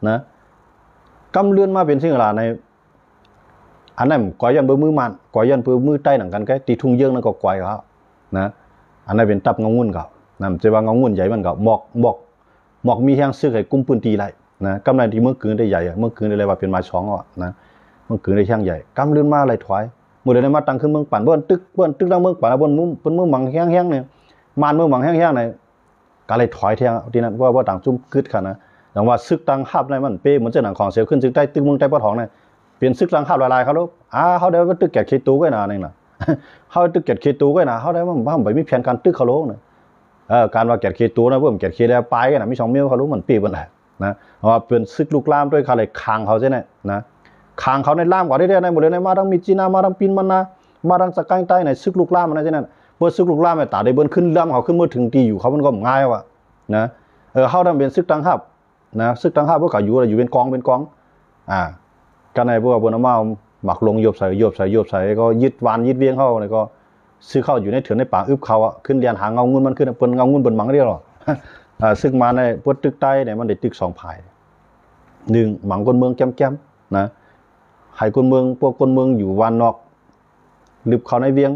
นะกำเลื่อนมาเป็นสิ่งอะไรในอันนั้นก่อยยันเบอร์มือมันก่อยยันเบอร์มือใต้หนังกันแค่ตีทุ่งเยื้องนั่นก็ก่อยเขานะอันนั้นเป็นตับเงางุ่นเขานั่นจะว่าเงางุ่นใหญ่มันก็หมอกมีแห้งซึกให้กุ้มปืนตีไรนะกำในที่เมืองกึ๋งได้ใหญ่เมืองกึ๋งได้เลยว่าเป็นมาช้องนะเมืองกึ๋งได้แห้งใหญ่กำเลื่อนมาอะไรถอยมือเดินมาตั้งขึ้นเมืองปั่นเบิ้ลตึกดังเมืองปั่นบนมุ้งเป็นเมืองหมังแห้งเนี่ยมันเมืองหมังแห้งเนี่ยก็เลยถอยเที่ยงที่นั้นว่าต่างจุ่มกึดค่ะนะอย่างว่าซึกตังฮับในมันเป้เหมือนเจ้าหนังของเสียวขึ้นซึกใต้ตึกเมืองใต้ปะทองเนี่ยเปลี่ยนซึกตังฮับลายเขาลูกเขาได้ว่าตึกแกะเคตูก็นะนี่นะเขาตึกแกะเคตูก็นะเขาได้ว่าบ้านไปมีแผนการตึกเขาลูกเนี่ยการว่าแกะเคตูนะเพื่อแกะเคแล้วไปกันนะมี2 เมตรเขาลูกมันปีมันแหละนะว่าเป็นซึกลูกล่ามด้วยเขาเลยคางเขาใช่ไหมนะคางเขาในล่ามกว่าได้ในหมดเลยในมาดังมีจีนามาดังปินมันนะมาดังสกายใต้ในซึกลูกล่ามมันใช่ไหมเมื่อซึกลูกล่ามตาได้เบิ้ลขึ้นล่ามเขาขึ้นเมื่อถึงตีอยู่เขามันก็ง่ายว่ะนะเขาทำเป็นซึกตังฮับนะซึกตังฮับพวกเขาอยู่เป็นกองกันในพวกบนน้ำมาหมักลงโยบใส่ก็ยึดวานยึดเวียงเข้าเลยก็ซื้อเข้าอยู่ในเถื่อนในป่าอึบเขาขึ้นเรียนหางเงางุ่นมันขึ้นเป็นเงางุ่นบนมังเรียหรอซึ่งมาในพวกตึกใต้เนี่ยมันได้ตึก2 ภาย1หมังคนเมืองแก้มนะให้คนเมืองพวกคนเมืองอยู่วานนอกลึบเขาในเวียง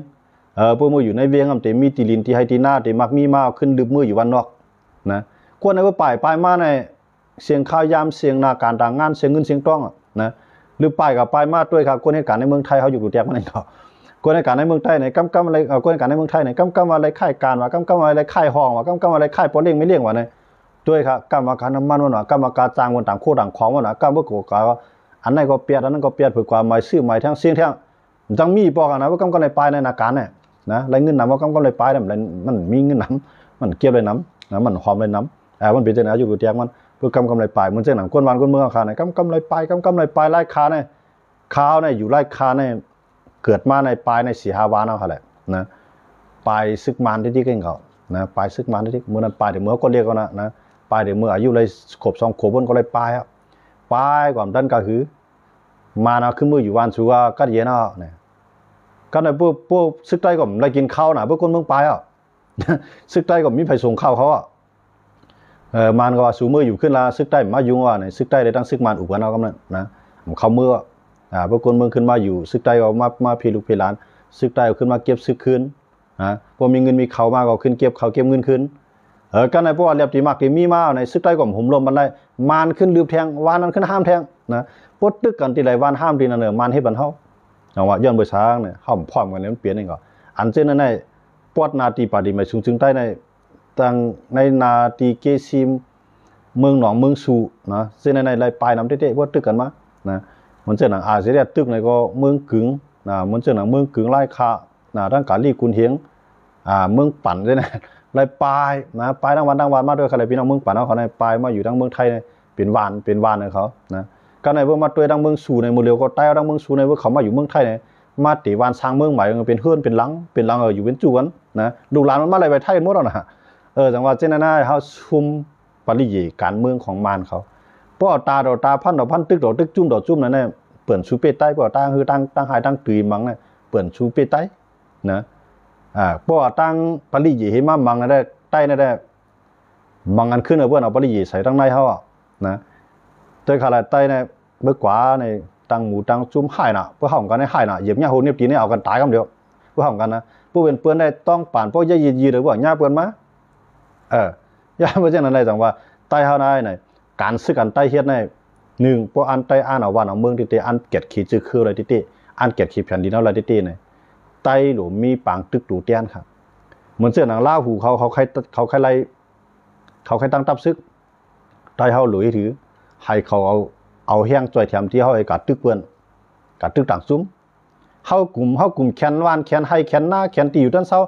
พวกมืออยู่ในเวียงแต่มีตีลินที่ให้ตีหน้าแต่มักมีมาขึ้นลึบมืออยู่วานนอกนะควรในว่าป่ายมาในเสียงข้าวยามเสียงนาการต่างงานเสียงเงินเสียงต้องนะหรือป่ายกับป่ายมาด้วยครับคนให้การในเมืองไทยเขาอยู่ดูแตกมันเองเขาคนให้การในเมืองใต้ในกำอะไรคนให้การในเมืองไทยในกำอะไรค่ายการว่ากำอะไรค่ายห้องว่ากำอะไรค่ายปอเลี้ยงไม่เลี้ยงว่าในด้วยครับกำมาการน้ำมันว่ากำมาการจ้างวันต่างโคต่างของว่ากำเมื่อก่อนก็อันนั้นก็เปียดอันนั้นก็เปียดเผื่อความหมายซื้อหมายทั้งเสียงทั้งจังมีบอกกันนะว่ากำก็เลยไปในนาการเนี่ยนะไรเงินน้ำว่ากำก็เลยไปเนี่ยมันมีเงินน้ำมันเก็บเลยน้ำนะมันหอมเลยน้ำมันเป็นเจ้าหน้าอยู่ดูแตกมันเพื่อกำไรไปเหมือนเจ้าหนังก้นวันก้นเมืองขาเนี่ยกำไรไปไล่คาเนี่ยข้าวเนี่ยอยู่ไล่คาเนี่ยเกิดมาในปลายใน4-5 วันเอาค่ะแหละนะปลายซึกมันที่เก่งเขานะปลายซึกมันที่เมื่อนั้นปลายเดี๋ยวเมื่อก็เรียกกันนะปลายเดี๋ยวเมื่ออายุเลยขบ2 ขวบบนก็เลยปลายครับปลายก่อนดันก็คือมานะขึ้นมืออยู่วันชัวก็เย็นเอาเนี่ยก็ในพวกซึกใต้ก็เลยกินข้าวนะพวกคนเมืองปลายอ่ะซึกใต้ก็มีไผ่ส่งข้าวเขาอ่ะมันก็ว่าสูมืออยู่ขึ้นละซึกใต้มายุ่งว่าเนี่ยซึกใต้ได้ตั้งซึกมันอุปกันเอากำนันนะเขาเมื่อพวกคนเมืองขึ้นมาอยู่ซึกใต้ก็มาพีลูกพีหลานซึกใต้ก็ขึ้นมาเก็บซึกคืนพอมีเงินมีเขามาก็ขึ้นเก็บเขาเก็บเงินคืนกันในพวกเรียบตีมากที่มีมาในซึกใต้ก็ห่มลมบันไดมานขึ้นลืบแทงวานนั้นขึ้นห้ามแทงนะปดตึกกันที่ไรวานห้ามที่นั่นเนอมันให้บรรเทาอย่างว่าย้อนไปช้างเนี่ยห้ามพร้อมกันเนี่ยมันเปลี่ยนเองก็อันเช่นนั้นในปอดนาตีปาดีไม่สูงจึงใต้ในต่างในนาตีเกซิมเมืองหนองเมืองสูนะเส้นในไรปลายน้ำเตะๆว่าตึกกันมานะมันเจ้าหนังอาเซียตึกในก็เมืองกึ๋งนะมันเจ้าหนังเมืองกึ๋งไล่คา นะทั้งกาลีกุนเฮียงเมืองปั่นด้วยนะไล่ปลายนะปลายทั้งวันมาด้วยใครพี่น้องเมืองปั่นเขาในปลายมาอยู่ทั้งเมืองไทยเป็นวานเลยเขานะก็ในเมื่อมาด้วยทั้งเมืองสู่ในมือเดียวก็ใต้ทั้งเมืองสู่ในเมื่อเขามาอยู่เมืองไทยเนี่ยมาตีวานสร้างเมืองใหม่เป็นเฮือนเป็นหลังอยู่เป็นจวนนะลูกหลานมันมาอะไรไปไทยหมดแล้วนะจังว่าเจนน่าเขาชุมปริยการเมืองของมารเขาเพราะตาพันตึกจุ่มนั่นเนี่ยเปิ่นชูเปใต้เพราะตาคือตั้งหายตั้งตีมังเนี่ยเปิ่นชูเปใต้นะเพราะตั้งปริยให้มามังนั่นได้ใต้นั่นได้มังกันขึ้นเอาเพื่อนเอาปริยใส่ตั้งในเขาอ่ะนะโดยขนาดใต้เนี่ยเมื่อกว่าในตั้งหมูตั้งจุ่มหายน่ะเพื่อห้องกันในหายน่ะเหยียบเนี่ยโหเนี่ยปีนี้เอากันตายกันเดียวเพื่อห้องกันนะผู้เป็นเปื้อนได้ต้องป่านเพราะยีหรือว่าหญ้าเปื้อนมาย่าเพราะฉะนั้นได้จังว่าใต้เฮาได้เนี่ยการซื้อกันใต้เฮ็ดในหนึ่งเพราะอันใต้อ่านเอาวันเอาเมืองติอันเก็ดขีดจื้อคืออะไรติอันเก็ดขีดแผ่นดินเอาอะไรติเนี่ยใต้หลุมมีปางตึกตู่เตียนครับเหมือนเสื้อหนังล่าหูเขาใครตั้งตับซึกใต้เฮาหลุยถือให้เขาเอาแห้งจ่อยแถมที่เฮาไอ้กัดตึกเปื้อนกัดตึกต่างซุ้มเฮากลุ่มแขนวานแขนให้แขนหน้าแขนตีอยู่ด้านเช้า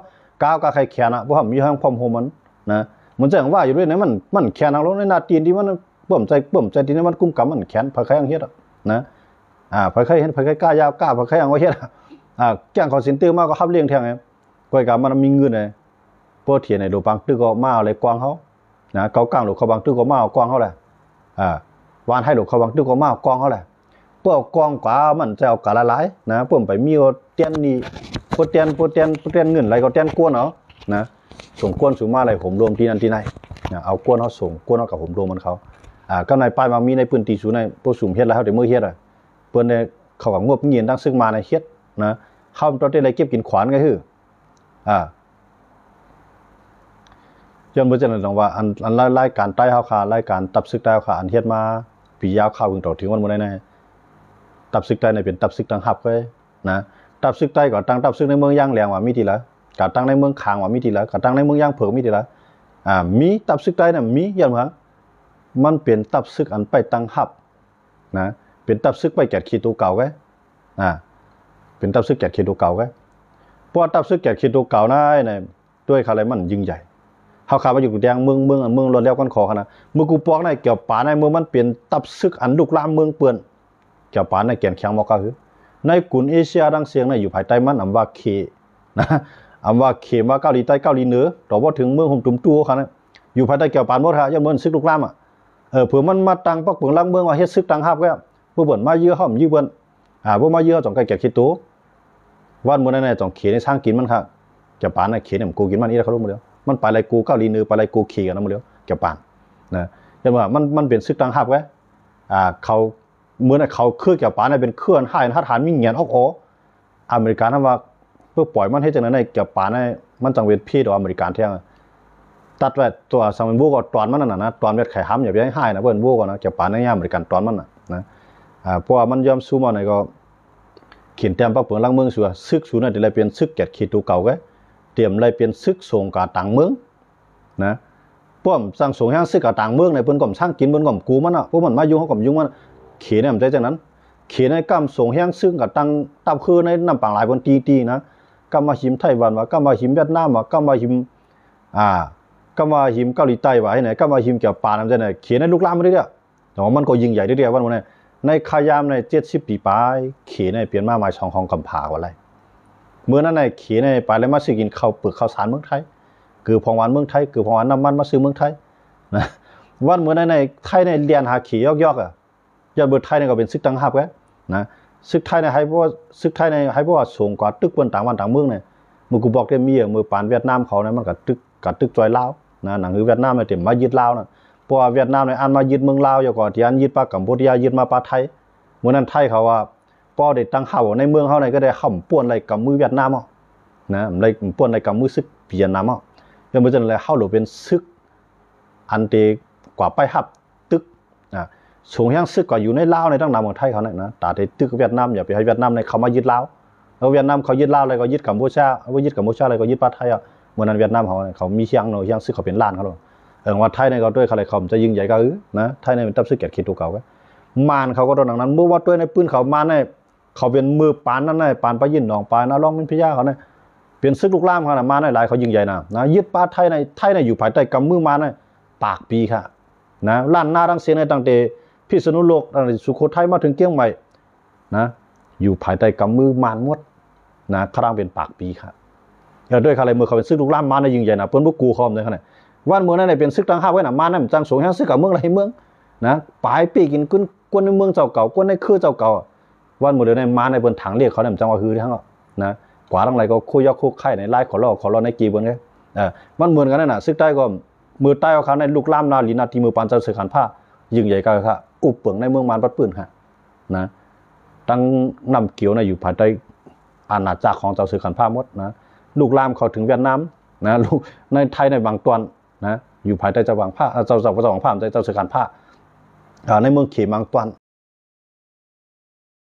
ก้าวกับใครแขนอ่ะเพราะมีห้างพรมโฮมันนะมันจะว่าอยู่ด้วยนะมันแขนทางลงในนาตีนที่มันเบิ่มใจที่นี่มันกุ้มกำมันแขนเผยใครอย่างเฮ็ดนะเผยใครเห็นเผยใครกล้ายาวกล้าเผยใครอย่างว่าเฮ็ดแจ้งเขาสินตื้อมากก็ฮับเลี้ยงแทงไงก้อยกับมันมีเงินเลยพวกเถียนในดูบางตึกก็มาอะไรกว้างเขานะเกากลางหลุดเขาบางตึกก็มาเอากว้างเขาแหละวานให้หลุดเขาบางตึกก็มาเอากว้างเขาแหละพวกกว้างกว่ามันจะเอากะละหลายนะพวกไปมีเตียนนี่พวกเตียนเงินอะไรก็เตียนกวนเนาะนะส่งกวนสูงมาอะไรผมรวมที่นั่นที่ไหนเอากวนเขาส่งกวนเขากับผมรวมมันเขาก็ในป้ายมามีในปืนตีสูในพวกสุ่มเฮ็ดแล้วเดี๋ยวเมื่อเฮ็ดเปิ้นเนี่ยเขากับงบเงินตั้งซึ่งมาในเฮ็ดนะเข้าตอนที่อะไรเก็บกินขวานก็คือย้อนบ่จังนั้นว่าอันรายการใต้เฮาค่ะรายการตับซึกใต้เฮาค่ะอันเฮ็ดมาปียาวข่าวถึงต่อถึงวันมื้อใดตับซึกใต้เนี่ยเป็นตับซึกตั้งหับเว้ยนะตับซึกใต้ก็ตั้งตับซึกในเมืองย่างแหลงว่ามีทีละกะตั้งในเมืองคางว่ามีทีละกะตั้งในเมืองย่างเผือกมีทีละมีตับซึกใต้น่ะมีอย่างว่ามันเป็นตับซึกอันไปตั้งหับนะเป็นตับซึกไปแกดขีดตัวเก่าไว้เป็นตับซึกแกดขีดตัวเก่าไว้เพราะตับซึกแกดขีดตัวเก่านั่นเนี่ยด้วยอะไรมันยิ่งใหญ่เฮาขามาอยู่แดงเมืองรถแล้วกันขอนะเมื่อกูปอกในเกี่ยวป่าในเมืองมันเปลี่ยนตับซึกอันลุกลามเมืองเปื้อนเกี่ยวป่าในแก่นแข็งบ่ก็คือในกลุ่มเอเชียดังเสียงในอยู่ภายใต้มันอำว่าเคนะอำว่าเคมาเกาหลีใต้เกาหลีเหนือต่อบ่ถึงเมืองห่มตุ่มตัวเขานะอยู่ภายใต้เกี่ยวป่าหมดฮะอย่าเมืองซึกลุกลามเผื่อมันมาตั้งปักเปิงลังเมืองว่าเฮ็ดซึกตั้งฮับไว้บ่เบิ่นมาเยื้อห้อมยื้อเบิ่นบ่มาเยื้อจ่องไก่แก่คิดตัววันมื้อนั้นจ่องเขในสร้างกินมันค่ะเกี่ยวป่าในเขเนี่ยกูกินมันอีเขารู้หมดแล้วมันไปอะไรกูเกาหลีเหนือไปอะไรกูขี่กันนะมึงเลี้ยวเกี่ยวปานนะแต่ว่ามันเป็นซึกตังหับไว้เขาเหมือนเขาเครื่องเกี่ยวปานเป็นเครื่องให้ทหารมีเงียนออกอเมริกันว่าเพื่อปล่อยมันให้จังนั้นในเกี่ยวปานในมันจังเวทพี่ต่ออเมริกันเที่ยงตัดไว้ตัวสังเวียนวัวก็ตอนมันนั่นนะตอนเวทไข่ห้ำอย่าไปให้นะเพื่อนวัวก็นะเกี่ยวปานในย่าอเมริกันตอนมันนะเพราะว่ามันยอมสู้มาในก็เขียนเต็มปักเปิงลังเมืองสัวซึกสูนั่นจะเลยเป็นซึกแกดขีดตัวเก่าไว้เตรียมเลยเป็นซึกส่งกาต่างเมืองนะพวกสร้างส่งย่างซึกกาต่างเมืองในเปิ้นก่อมสร้างกินเปิ้นก่อมกูมันพวกมันมายุ่งเขาก่อมยุ่งมันเขียนเนี่ยมันใจจังนั้นเขียนในกำส่งย่างซึกกาตังตับคือในน้ำปางหลายบนตีนะกำมาหิมไต้หวันว่ากำมาหิมเวียดนามว่ากำมาหิมกำมาหิมเกาหลีใต้ว่าให้ไหนกำมาหิมเกี่ยวปานำใจไหนเขียนในลูกหลานมาเรื่อยๆแต่ว่ามันก็ยิ่งใหญ่เรื่อยๆวันนี้ในขยามใน70 ปีปลายเขียนในเปลี่ยนมาหมายช่องของกำผาว่าอะไรเมื่อนั้นในเขียนในไปแล้วมาซื้อกินข้าวเปลือกข้าวสารเมืองไทยคือพองหวานเมืองไทยคือพองหวานน้ำมันมาซื้อเมืองไทยนะวันเมื่อนั้นในไทยในเรียนหาขี่ยอกยอดเบอร์ไทยเนี่ยก็เป็นซึกตังหับไว้นะซึกไทยในให้พวกซึกไทยในให้พวกส่งกว่าตึกบนต่างวันต่างเมืองเนี่ยมือกูบอกได้มีมือปานเวียดนามเขาเนี่ยมันกับตึกจอยลาวนะหนังคือเวียดนามเนี่ยเต็มมายึดลาวนะเพราะว่าเวียดนามเนี่ยอันมายึดเมืองลาวอยู่ก่อนที่อันยึดปากัมพูชายึดมาปาไทยเมื่อนั้นไทยเขาว่าพอได้ตั้งเฮาในเมืองเขาเนี่ยก็ได้ห่ำป่วนอะไรกับมือเวียดนามนะเลยป่วนอะไรกับมือซึกเวียดนามยังไม่จนเลยเฮาหรือเป็นซึกอันเตกว่าไปหับตึกส่งย่างซึกก็อยู่ในลาวในตั้งนานของไทยเขาเนี่ยนะแต่ตึกเวียดนามอย่าไปให้เวียดนามในเขามายึดลาวแล้วเวียดนามเขายึดลาวอะไรก็ยึดกัมพูชาว่ายึดกัมพูชาอะไรก็ยึดประเทศไทยเมื่อนั้นเวียดนามเขามีเชียงเนาะเชียงซึกเขาเป็นล้านเขาเลยว่าไทยในเขาด้วยอะไรเขาจะยิ่งใหญ่ก็นะไทยในเป็นตับซึกแก่ขีดตัวเก่าไว้มานเขาก็โดนดังนั้นเมื่อว่าด้วยในปืนเขามาในเขาเป็นมือปานนั่นในปานไปยินหนองปานนะร้องเป็นพิยาเขาเนี่ย เป็นศึกลุกลามครับมาในหลายเขายิ่งใหญ่นะยึดป่าไทยในอยู่ภายใต้กำมือมาในปากปีค่ะนะล้านหน้ารังเสียในตั้งแต่พิษณุโลกตั้งแต่สุโขทัยมาถึงเกี้ยงใหม่นะอยู่ภายใต้กำมือมารหมดนะครั้งเป็นปากปีค่ะด้วยอะไรเมื่อเขาเป็นศึกลุกลามมาในยิ่งใหญ่นะเปิ้นบ่กูคอมเลยขนาดวันเมืองนั้นเป็นศึกตั้งห้าไว้น่ะมานั้นจังสงแห่งศึกกับเมืองไรเมืองนะปลายปีกินกวนในเมืองเจ้าเก่ากวนในคือเจ้าเก่าวันเมื่อเดี๋ยวในมาในเปิ้นถังเรียกเขาเนี่ยจังว่าคือทั้งนะกว่าทั้งไรก็คุยยอกคุกไข่ในไล่ขอรอในกีบนไงมันเหมือนกันนั่นน่ะซึกใต้ก็มือใต้เอาเขาในลูกล่ามนาลีนาทีมือปานเจ้าเสือขันผ้ายิ่งใหญ่ก็ค่ะอุบเปิงในเมืองมารปัดปืนค่ะนะตั้งนำเกี่ยวในอยู่ภายใต้อาณาจักรของเจ้าเสือขันผ้าหมดนะลูกล่ามเขาถึงเวียดนามนะลูกในไทยในบางตอนนะอยู่ภายใต้เจ้าบางผ้าเจ้าวังผ้าเจ้าเสือขันผ้าในเมืองเขมังตอน